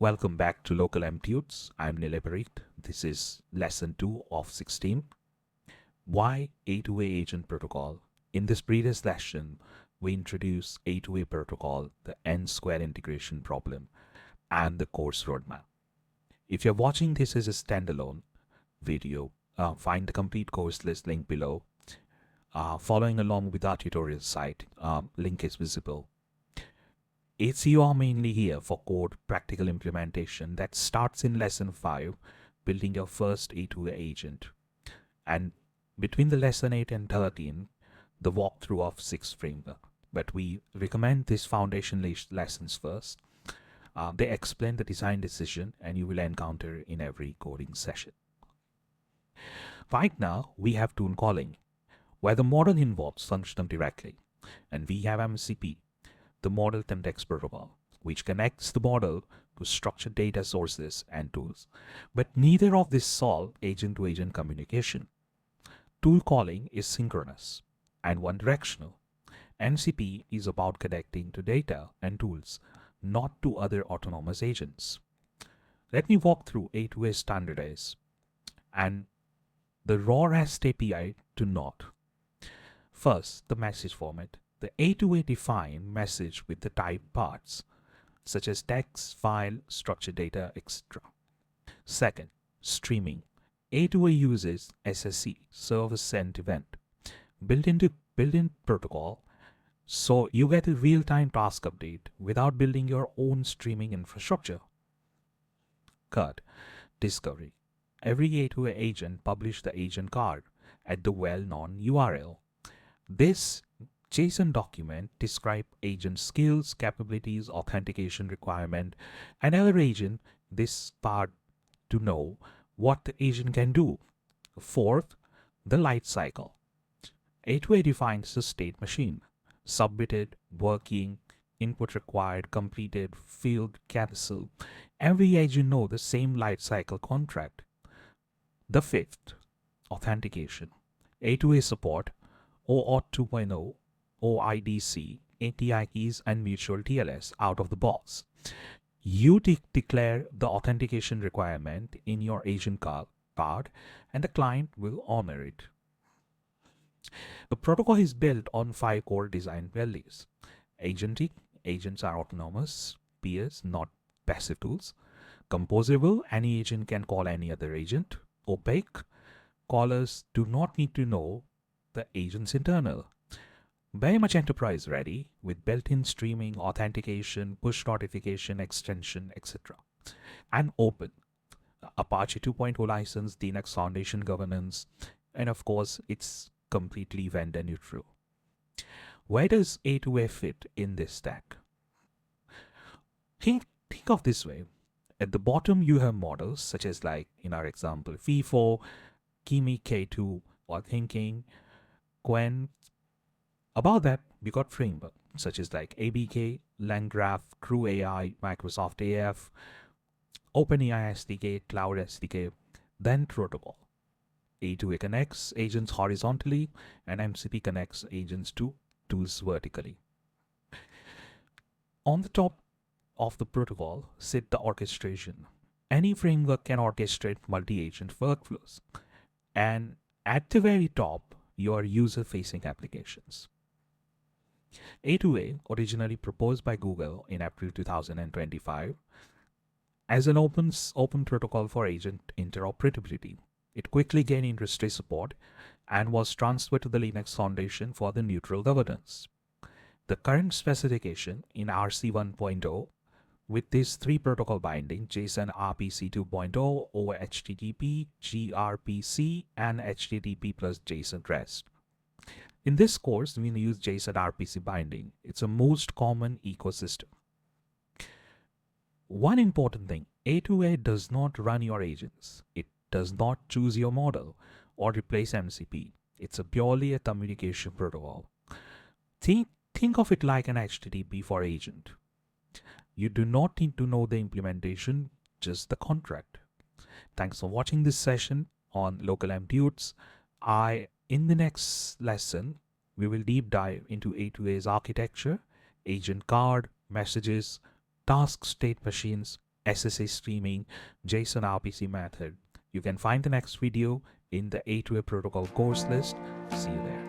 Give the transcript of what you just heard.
Welcome back to LocalM Tuts. I'm Nilay Parikh. This is lesson 2 of 16. Why A2A Agent Protocol? In this previous lesson, we introduced A2A Protocol, the N-square integration problem, and the course roadmap. If you're watching this as a standalone video, find the complete course list link below. Following along with our tutorial site, link is visible. You are mainly here for code practical implementation that starts in lesson 5, building your first A2A agent. And between the lesson 8 and 13, the walkthrough of 6 framework. But we recommend these foundation lessons first. They explain the design decision and you will encounter in every coding session. Right now, we have tool calling, where the model involves functional directly. And we have MCP, the model context protocol, which connects the model to structured data sources and tools. But neither of these solve agent-to-agent communication. Tool calling is synchronous and one-directional. MCP is about connecting to data and tools, not to other autonomous agents. Let me walk through A2A Standardizes and the raw REST API to NOT. First, the message format. The A2A define message with the type parts, such as text, file, structured data, etc. Second, streaming. A2A uses SSE, service sent event, built-in protocol, so you get a real-time task update without building your own streaming infrastructure. Third, discovery. Every A2A agent publishes the agent card at the well-known URL. This JSON document describes agent skills, capabilities, authentication requirement, and other agent this part to know what the agent can do. Fourth, the lifecycle. A2A defines the state machine, submitted, working, input required, completed, field, cancel. Every agent knows the same lifecycle contract. The fifth, authentication. A2A support OAuth 2.0, OIDC, API keys, and mutual TLS out of the box. You declare the authentication requirement in your agent card, and the client will honor it. The protocol is built on 5 core design values. Agentic, agents are autonomous, peers, not passive tools. Composable, any agent can call any other agent. Opaque, callers do not need to know the agent's internal. Very much enterprise ready with built-in streaming, authentication, push notification, extension, etc. And open. Apache 2.0 license, Linux Foundation governance, and of course it's completely vendor neutral. Where does A2A fit in this stack? Think of this way. At the bottom you have models such as, like in our example, FIFO, Kimi K2, or Thinking, Quen. Above that, we got framework such as like ABK, LangGraph, Crew AI, Microsoft AF, OpenAI SDK, Cloud SDK, then protocol. A2A connects agents horizontally and MCP connects agents to tools vertically. On the top of the protocol sit the orchestration. Any framework can orchestrate multi-agent workflows. And at the very top, your user-facing applications. A2A, originally proposed by Google in April 2025 as an open protocol for agent interoperability. It quickly gained industry support and was transferred to the Linux Foundation for the neutral governance. The current specification in RC 1.0 with these 3 protocol binding, JSON RPC 2.0 over HTTP, gRPC, and HTTP plus JSON REST. In this course, we use JSON RPC binding. It's a most common ecosystem. One important thing, A2A does not run your agents. It does not choose your model or replace MCP. It's purely a communication protocol. Think of it like an HTTP for agent. You do not need to know the implementation, just the contract. Thanks for watching this session on LocalM Tuts. In the next lesson, we will deep dive into A2A's architecture, agent card, messages, task state machines, SSH streaming, JSON RPC method. You can find the next video in the A2A protocol course list. See you there.